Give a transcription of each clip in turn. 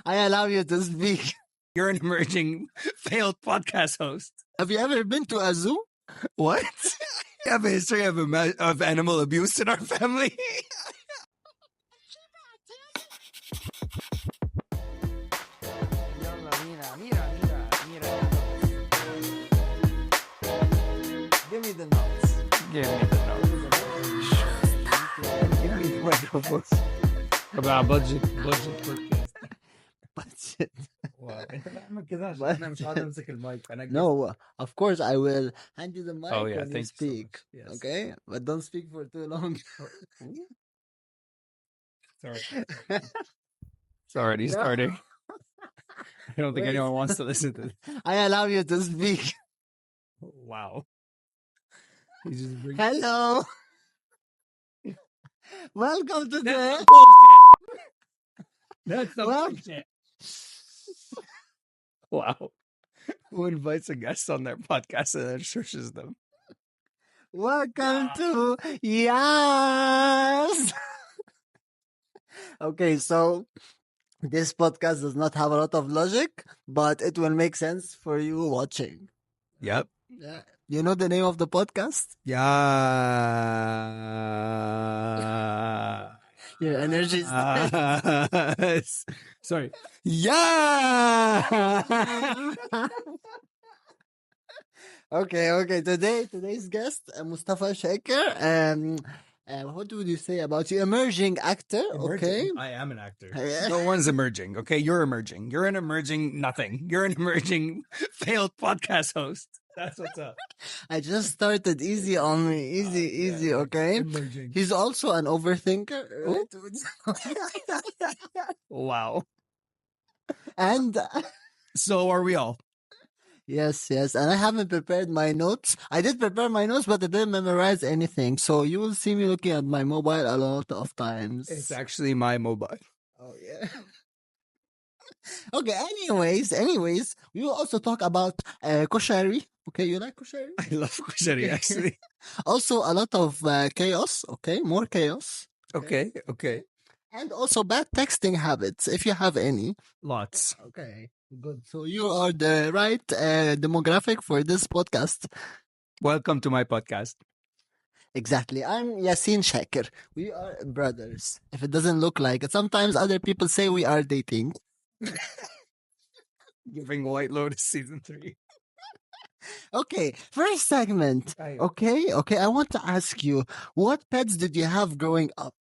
I allow you to speak. You're an emerging failed podcast host. Have you ever been to a zoo? What? We have a history of animal abuse in our family. Give me the notes. Give me the notes. Give me the microphone. About budget podcast. Budget. Budget. No, of course I will hand you the mic Oh, yeah, when you thank you so speak. much. Yes. Okay? But don't speak for too long. Sorry. It's already No. starting. I don't think Wait. anyone wants to listen to this. I allow you to speak. Wow. He's just bringing... Hello. Welcome to That's the... bullshit. That's the Well- bullshit. Wow. Who invites a guest on their podcast and then searches them? Welcome to Yes. Okay, so this podcast does not have a lot of logic, but it will make sense for you watching. Yep. Yeah. You know the name of the podcast? Yeah. Your energy is Sorry. Yeah. Okay. Today's guest, Mostafa Shaker. What would you say about you? Emerging actor, okay? I am an actor. Yeah. No one's emerging, okay? You're emerging. You're an emerging nothing. You're an emerging failed podcast host. That's what's up. I just started easy on me. Easy, okay? Emerging. He's also an overthinker, right? Wow. And So are we all. yes. And I haven't prepared my notes. I did prepare my notes, but I didn't memorize anything. So you will see me looking at my mobile a lot of times. It's actually my mobile. Oh, yeah. Okay, anyways, we will also talk about Koshari. Okay, you like Koshari? I love Koshari, actually. Also, a lot of chaos. Okay, more chaos. Okay. And also bad texting habits, if you have any. Lots. Okay, good. So you are the right demographic for this podcast. Welcome to my podcast. Exactly. I'm Yasssssss-the. We are brothers. If it doesn't look like it, sometimes other people say we are dating. Giving White Lotus season 3. Okay, first segment. Okay. I want to ask you, what pets did you have growing up?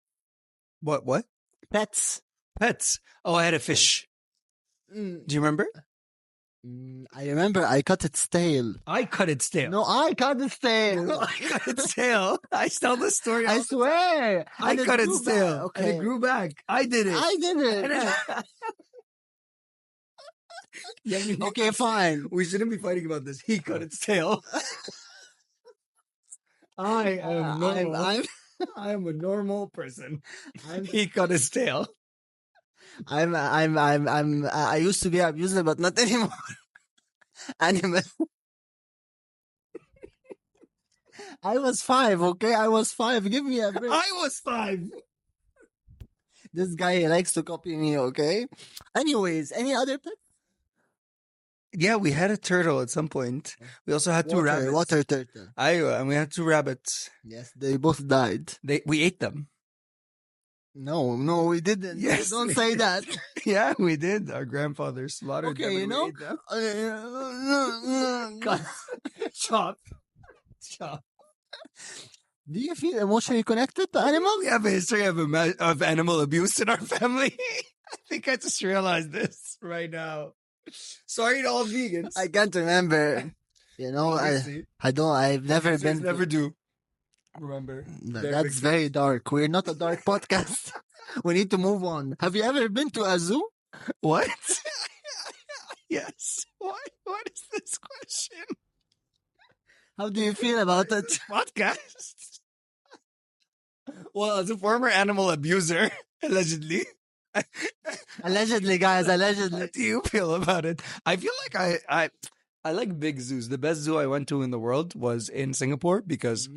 What? Pets. Pets. Oh, I had a fish. Mm, Do you remember? I remember I cut its tail. I cut its tail. No, I cut its tail. I cut its tail. I tell the story. I swear. I And it cut grew its tail. back. Okay. And it grew back. I did it. I did it. Okay, fine. We shouldn't be fighting about this. He cut its tail. I am normal. I am a normal person. He cut his tail. I used to be abusive, but not anymore. Animal. I was 5, okay? I was 5. Give me a break. I was 5. This guy he likes to copy me, okay? Anyways, any other pet? Yeah, we had a turtle at some point. We also had 2 rabbits. Water turtle. And we had 2 rabbits. Yes, they both died. We ate them. No, we didn't. Yes. Don't say that. Yeah, we did. Our grandfather slaughtered them. Okay, you and we know. ate them. God. Chop. Do you feel emotionally connected to animals? We have a history of animal abuse in our family. I think I just realized this right now. Sorry to all vegans. I can't remember. You know, I've never been. Never do. Remember. That's very dark. We're not a dark podcast. We need to move on. Have you ever been to a zoo? What? Yes. What is this question? How do you feel about it? Podcast. Well, as a former animal abuser, allegedly. Allegedly, guys, How allegedly. do you feel about it? I feel like I like big zoos. The best zoo I went to in the world was in Singapore because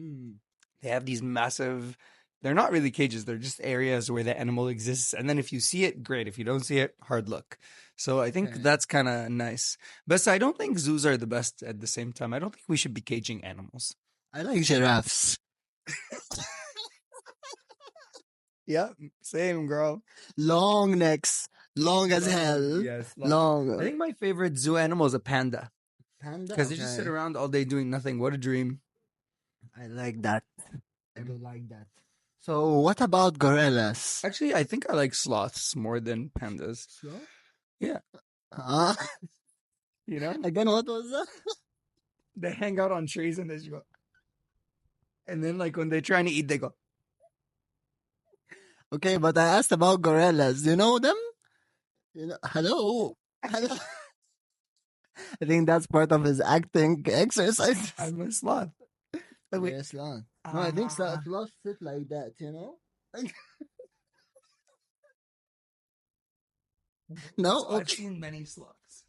they have these massive They're not really cages. They're just areas where the animal exists. And then if you see it, great. If you don't see it, hard luck. So I think Okay. that's kind of nice. But I don't think zoos are the best at the same time. I don't think we should be caging animals. I like giraffes. Yeah, same, girl. Long necks. Long as hell. Yes. Long. I think my favorite zoo animal is a panda. Panda. Because they just sit Okay. around all day doing nothing. What a dream. I like that. I do like that. So what about gorillas? Actually, I think I like sloths more than pandas. Sloth? Yeah. You know? Again, what was that? They hang out on trees and they just go. And then, like, when they're trying to eat, they go. Okay, but I asked about gorillas. You know them? You know, hello. Hello. I think that's part of his acting exercise. I'm a sloth. But wait. Yes, sloth. No, I think sloths sit like that, you know? No? So I've Okay. seen many sloths.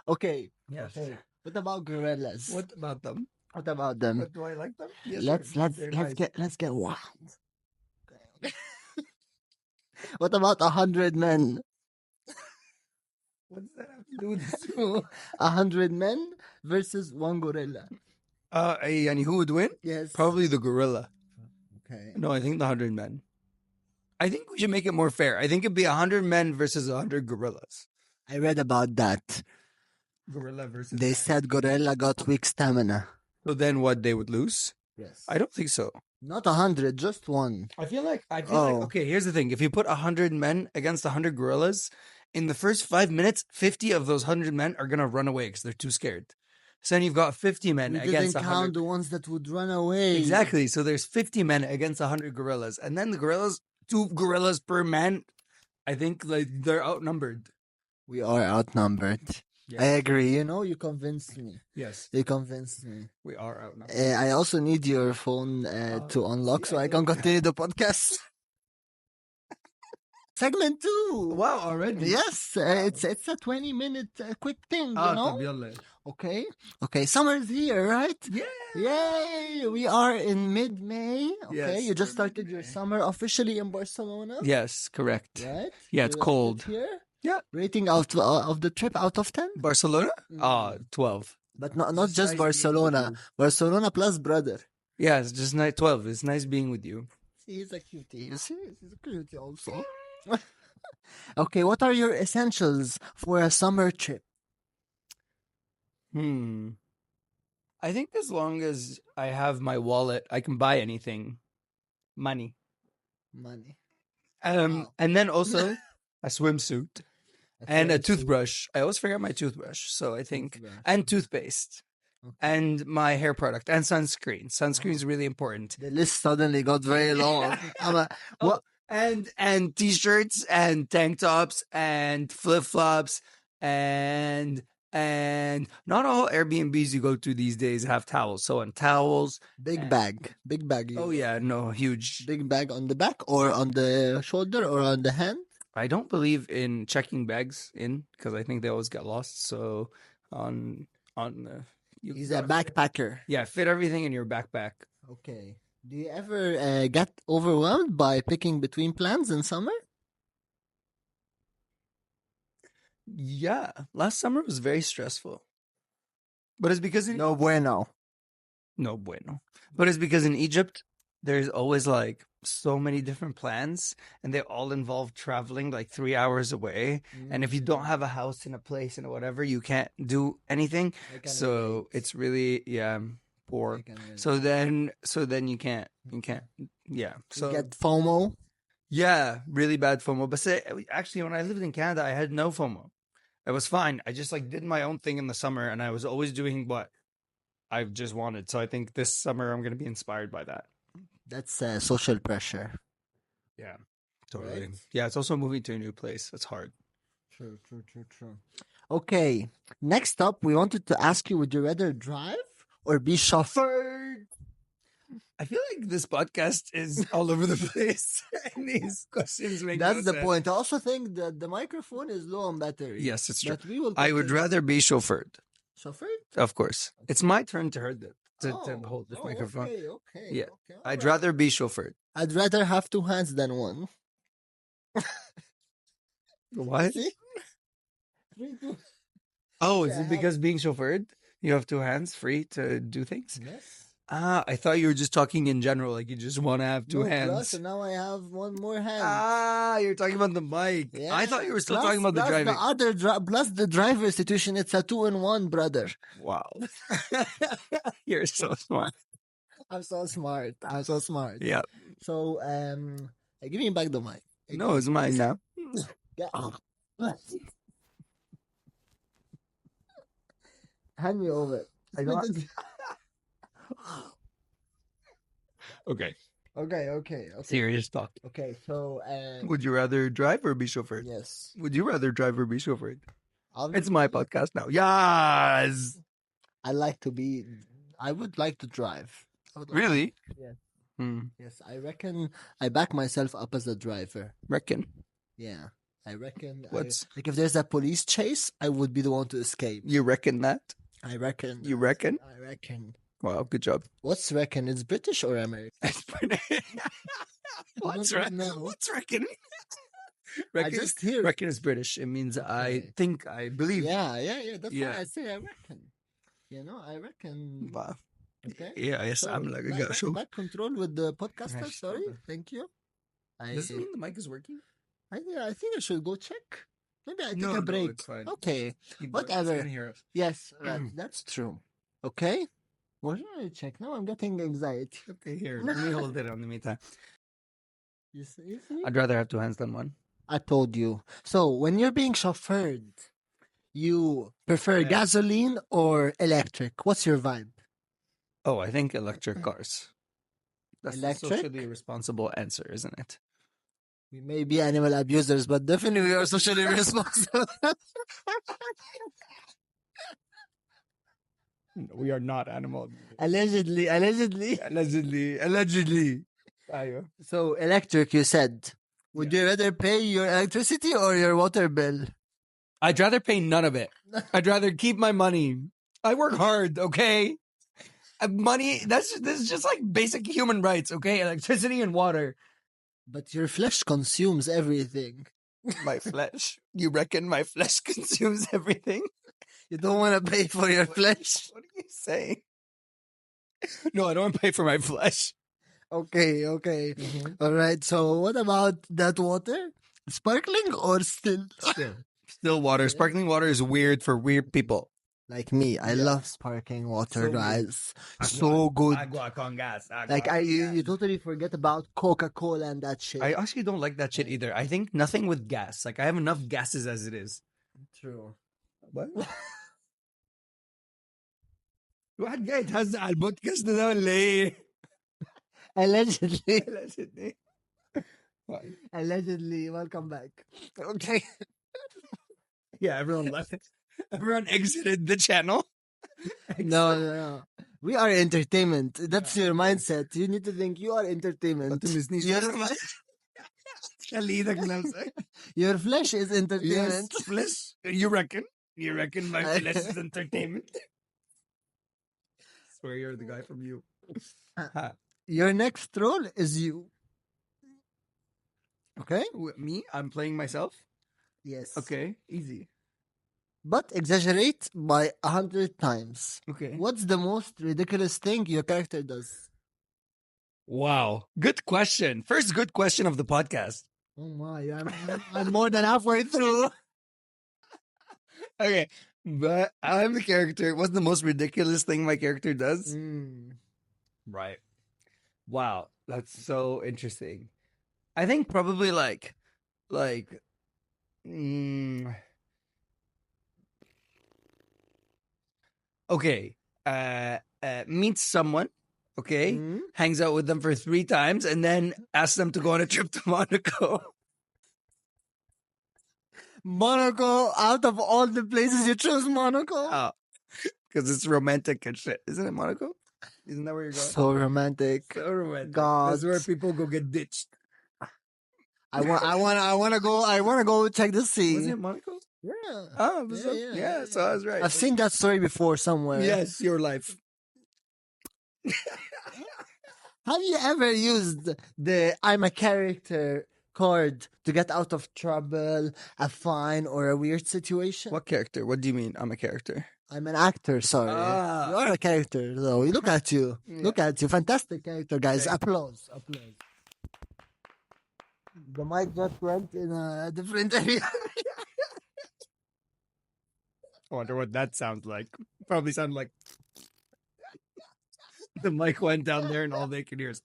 Okay. Yes. Okay. What about gorillas? What about them? What about them? But do I like them? Yes, Let's get wild. Okay. What about 100 men? What does that have to do with this? 100 men versus one gorilla. And who would win? Yes. Probably the gorilla. Okay. No, I think the 100 men. I think we should make it more fair. I think it'd be 100 men versus 100 gorillas. I read about that. Gorilla versus. They said gorilla got weak stamina. So then what, they would lose? Yes. I don't think so. Not 100, just one. I feel like Oh. okay, here's the thing. If you put 100 men against 100 gorillas, in the first 5 minutes, 50 of those 100 men are going to run away because they're too scared. So then you've got 50 men We against didn't 100. count the ones that would run away. Exactly. So there's 50 men against 100 gorillas. And then the gorillas, 2 gorillas per man, I think like they're outnumbered. We are outnumbered. Yes. I agree. You know, you convinced me. Yes, You convinced me. we are outnumbered. I also need your phone to unlock so I can continue the podcast. Segment 2. Wow, already? Yes, it's a 20-minute quick thing, you know? Tabiola. Okay, summer's here, right? Yeah. Yay! We are in mid-May. Okay, Yes, you just we're started your mid-May. summer officially in Barcelona. Yes, correct. Right? Yeah, it's You liked it cold. here? Yeah. Rating of the trip out of 10? Barcelona? Mm. 12. But not It's just nice being Barcelona. with you. Barcelona plus brother. Yeah, it's just nice. 12. It's nice being with you. See, he's a cutie. You see? He's a cutie also. Okay, what are your essentials for a summer trip? I think as long as I have my wallet, I can buy anything. Money. Money. And then also a swimsuit and a toothbrush. I always forget my toothbrush. So I think, Toothbrush. and toothpaste. Okay. And my hair product and sunscreen. Sunscreen is really important. The list suddenly got very long. What? And t-shirts and tank tops and flip-flops and not all Airbnbs you go to these days have towels. So on towels, Big bag. Big bag. oh yeah, no, huge. Big bag on the back or on the shoulder or on the hand? I don't believe in checking bags in because I think they always get lost. So He's a backpacker. Yeah, fit everything in your backpack. Okay. Do you ever get overwhelmed by picking between plans in summer? Yeah, last summer was very stressful. But it's because No bueno. no bueno. But it's because in Egypt there's always like so many different plans and they all involve traveling like 3 hours away. And if you don't have a house in a place and whatever, you can't do anything. So it's really poor. So then you can't yeah. So you get FOMO. yeah, really bad FOMO. But actually when I lived in Canada, I had no FOMO. It was fine. I just like did my own thing in the summer and I was always doing what I just wanted. So I think this summer I'm going to be inspired by that. That's social pressure. Yeah, totally. Right? Yeah, it's also moving to a new place. That's hard. True. Okay, next up, we wanted to ask you, would you rather drive or be chauffeured? I feel like this podcast is all over the place. And these questions make That's no the sense. point. I also think that the microphone is low on battery. Yes, it's true. But we will I would continue. rather be chauffeured, Chauffeured? of course. It's my turn to heard it. to hold this microphone. Okay. Yeah. Okay, I'd alright. rather be chauffeured. I'd rather have 2 hands than one. What? See? 3, 2. Oh, Yeah, is I it have- because being chauffeured, you have 2 hands free to do things? Yes. Ah, I thought you were just talking in general, like you just want to have 2 No, plus, hands. and now I have one more hand. Ah, you're talking about the mic. Yeah. I thought you were still Plus- talking about the plus driving. other plus the driver situation, it's a 2-in-1, brother. Wow. You're so smart. I'm so smart. Yeah. So, give me back the mic. No, it's mine now. Yeah. Hand me over. I don't. Okay. Okay. Serious talk. Okay, so Would you rather drive or be chauffeured? yes, Would you rather drive or be chauffeured? I'll, It's my podcast now. Yes. I like to be. I would like to drive. I would like- Really? Yes. Hmm. Yes, I reckon I back myself up as a driver. Reckon. Yeah, I reckon. What's like if there's a police chase, I would be the one to escape. you reckon that? I reckon. You reckon? I reckon. Wow, good job. What's reckon? It's British or American? What's don't know. What's reckon? I just hear. Reckon is British. It means I Okay. think, I believe. Yeah. That's Yeah. why I say I reckon. I reckon. Wow. Okay. Yeah, yes, So, I'm like a back, guy. back, So back control with the podcaster. Yes, Sorry, okay. thank you. does it mean the mic is working? I think I should go check. Maybe I take No, a no, break. it's fine. Okay. It's Whatever. gonna hear us. Yes, that's true. Okay. What should I check? Now I'm getting anxiety. Okay, here. Let me hold it on the meantime. You see? I'd rather have 2 hands than one. I told you. So when you're being chauffeured, you prefer gasoline or electric? What's your vibe? Oh, I think electric cars. That's the Electric? socially responsible answer, isn't it? We may be animal abusers, but definitely we are socially responsible. No, we are not animal. Allegedly. Allegedly. Tayo. So electric, you said. Would you rather pay your electricity or your water bill? I'd rather pay none of it. I'd rather keep my money. I work hard, okay? Money, this is just like basic human rights, okay? Electricity and water. But your flesh consumes everything. My flesh. You reckon my flesh consumes everything? You don't want to pay for your flesh. What are you saying? No, I don't want to pay for my flesh. Okay. All right. So what about that water? Sparkling or still? Still water. Sparkling water is weird for weird people. Like me, I love sparkling water, So good. guys. So good. Agua con gas. Like you totally forget about Coca-Cola and that shit. I actually don't like that shit either. I think nothing with gas. Like I have enough gases as it is. True. What? واحد جاي يتهزق على البودكاست ده ولا ايه؟ Allegedly. Allegedly. Allegedly. Welcome back. Okay. Yeah, everyone left. Everyone exited the channel. No. We are entertainment. That's your mindset. You need to think you are entertainment. خلي ايدك لنفسك. Your flesh is entertainment. Yes, flesh. You reckon? You reckon my flesh is entertainment? Swear you're the guy from You. Your next role is you. Okay? Me? I'm playing myself? Yes. Okay, easy. But exaggerate by 100 times. Okay. What's the most ridiculous thing your character does? Wow. Good question. First good question of the podcast. Oh my, I'm more than halfway through. Okay. But I'm the character. What's the most ridiculous thing my character does? Right. Wow. That's so interesting. I think probably okay. Meets someone, okay? Hangs out with them for 3 times and then asks them to go on a trip to Monaco. Monaco, out of all the places you chose Monaco? Oh, because it's romantic and shit. Isn't it Monaco? Isn't that where you're going? So romantic. So romantic. God. That's where people go get ditched. I want to go check the sea. Was it Monaco? Yeah. Oh, yeah, so I was right. I've seen that story before somewhere. Yes, your life. Have you ever used the I'm a character card to get out of trouble, a fine, or a weird situation? What character? What do you mean? I'm a character. I'm an actor, sorry. Ah. You are a character, though. Look at you. Yeah. Look at you. Fantastic character, guys. Thank Applause. Applause. The mic just went in a different area. I wonder what that sounds like. Probably sound like the mic went down there and all they can hear is.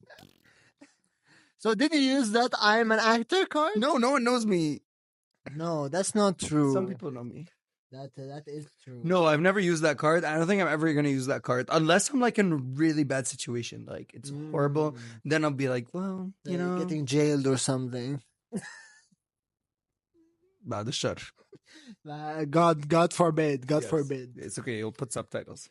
So did you use that I'm an actor card? No, no one knows me. No, that's not true. Some people know me. That is true. No, I've never used that card. I don't think I'm ever going to use that card unless I'm like in a really bad situation. Like it's horrible. Then I'll be like, well, you know. Getting jailed or something. بعد الشر. God forbid. God Yes. forbid. It's okay. You'll put subtitles.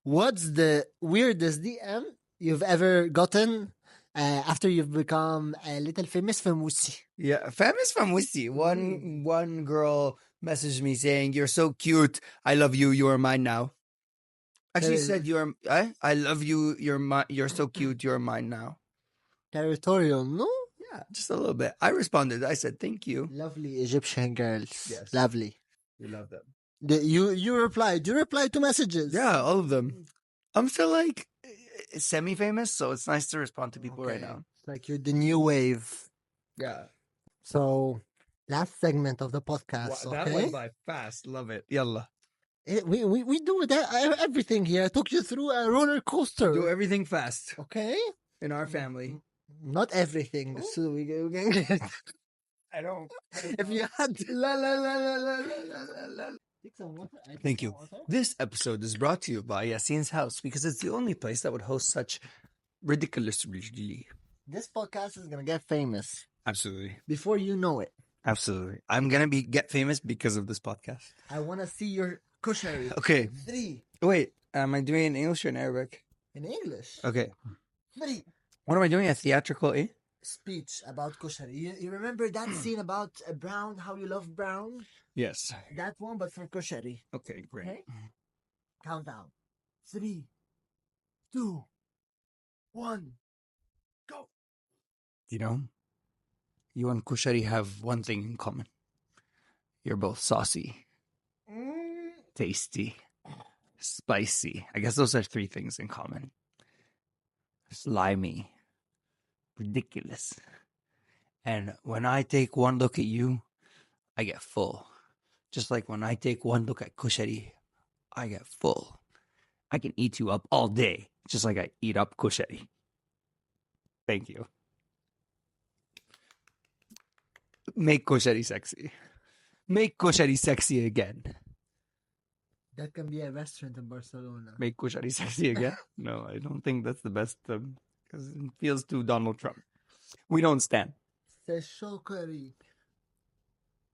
What's the weirdest DM you've ever gotten after you've become a little famous famousy? Yeah, famous from Wisi. One girl messaged me saying, "You're so cute. I love you. You are mine now." Actually, said you're. I love you. You're so cute. You're mine now. Territorial, no? Yeah, just a little bit. I responded. I said, "Thank you." Lovely Egyptian girls. Yes. Lovely. We love them. You replied. You replied to messages. Yeah, all of them. I'm still like semi-famous, so it's nice to respond to people right now. It's like you're the new wave. Yeah, So, last segment of the podcast. that Okay. went by fast. Love it. Yalla. We do that, everything here. I took you through a roller coaster. Do everything fast Okay. in our family. Not everything. So we can I don't. if you had to. La la la la la la la. Thank you. This episode is brought to you by Yassine's house because it's the only place that would host such ridiculous. This podcast is gonna get famous Absolutely. before you know it. Absolutely. I'm going to get famous because of this podcast. I want to see your Koshari. Okay. 3 Wait, am I doing it in English or in Arabic? in English. Okay. 3 What am I doing? A theatrical, eh? speech about Koshari. You remember that scene about brown? How you love brown? Yes. That one, but for Koshari. Okay, great. Okay. Countdown. 3, 2, 1, go. You know, you and Koshari have one thing in common. You're both saucy, tasty, spicy. I guess those are 3 things in common. Slimy, ridiculous. And when I take one look at you, I get full. Just like when I take one look at Koshari, I get full. I can eat you up all day, just like I eat up Koshari. Thank you. Make Koshari sexy. Make Koshari sexy again. That can be a restaurant in Barcelona. Make Koshari sexy again? No, I don't think that's the best because it feels too Donald Trump. We don't stand. C'est chokari.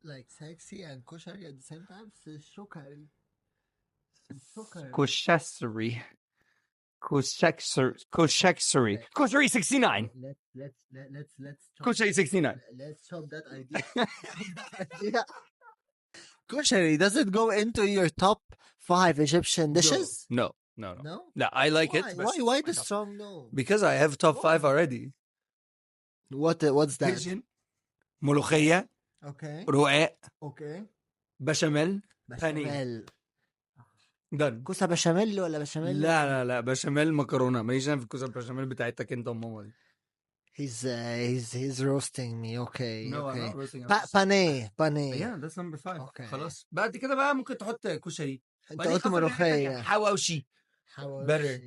Like sexy and koshari at the same time. C'est chokari. Koshari. Koshari. Koshari 69. Let's Koshari 69. let's chop that idea. Koshari, does it go into your top 5 Egyptian dishes? No. No? No, I like Why? it. but- Why the strong no? Because I have top 5 already. What's that? Pigeon, ملوخية, Okay. رقاق, Okay. بشاميل, بانيه. بشاميل. Done. كوسة بشاميل ولا بشاميل؟ لا بشاميل مكرونة. ماليش أنا في الكوسة البشاميل بتاعتك أنت وماما دي. He's roasting me. Okay. No, I'm okay. not roasting. بانيه. Yeah, that's number 5. Okay. خلاص. بعد كده بقى ممكن تحط كشري. انت بعدين قلت حط حاجة تانية. ملوخية. حواوشي. Better.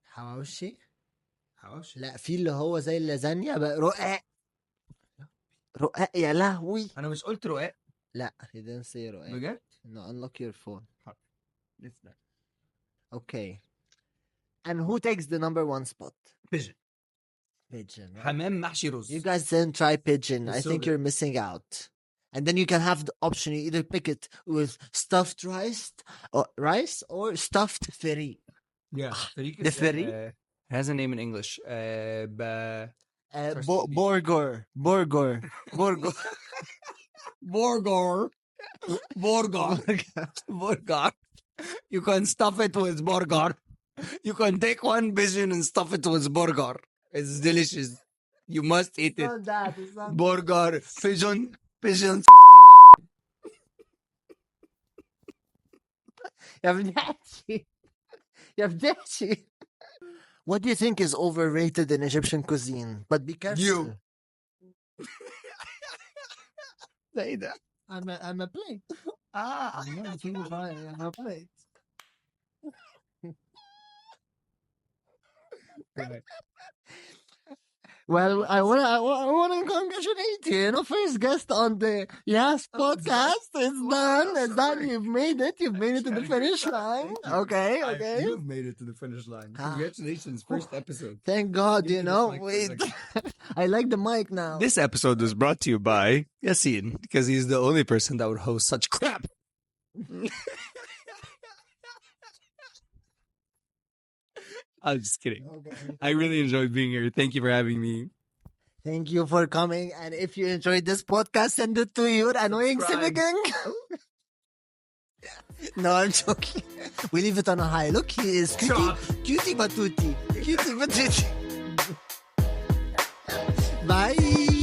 حواوشي. حواوشي. لا في اللي هو زي اللازانيا بقى رقاق يا لهوي. أنا مش قلت رقاق. لا he didn't say رقاق. بجد؟ No, unlock your phone. It's that. Okay. And who takes the number 1 spot? Pigeon. Pigeon. Right? حمام محشي رز. You guys didn't try pigeon. It's I so think good. you're missing out. And then you can have the option. You either pick it with stuffed rice or stuffed firi. Yeah. The ferry? Has a name in English. Borgor. Borgor. Burger. Burger. You can stuff it with burger. You can take one pigeon and stuff it with burger. It's delicious. You must eat it. Not that. It's not Burger. Pigeon. Yavdachi. Yavdachi. What do you think is overrated in Egyptian cuisine? But be careful. You. Say that. I'm a plate. Ah. I'm a plate. Right. Well, I want to congratulate you. You know, first guest on the podcast. It's done. It's done. You've made it. You've made it to the finish line. Okay, okay. You've made it to the finish line. Congratulations, first episode. Thank God, Give you me this know. mic for a Wait. second. I like the mic now. This episode was brought to you by Yassine, because he's the only person that would host such crap. I'm just kidding. Okay. I really enjoyed being here. Thank you for having me. Thank you for coming. And if you enjoyed this podcast, send it to your annoying Subscribe. sibling. No, I'm joking. We leave it on a high. Look, he is Stop. cutie patootie. Cutie patootie. Bye.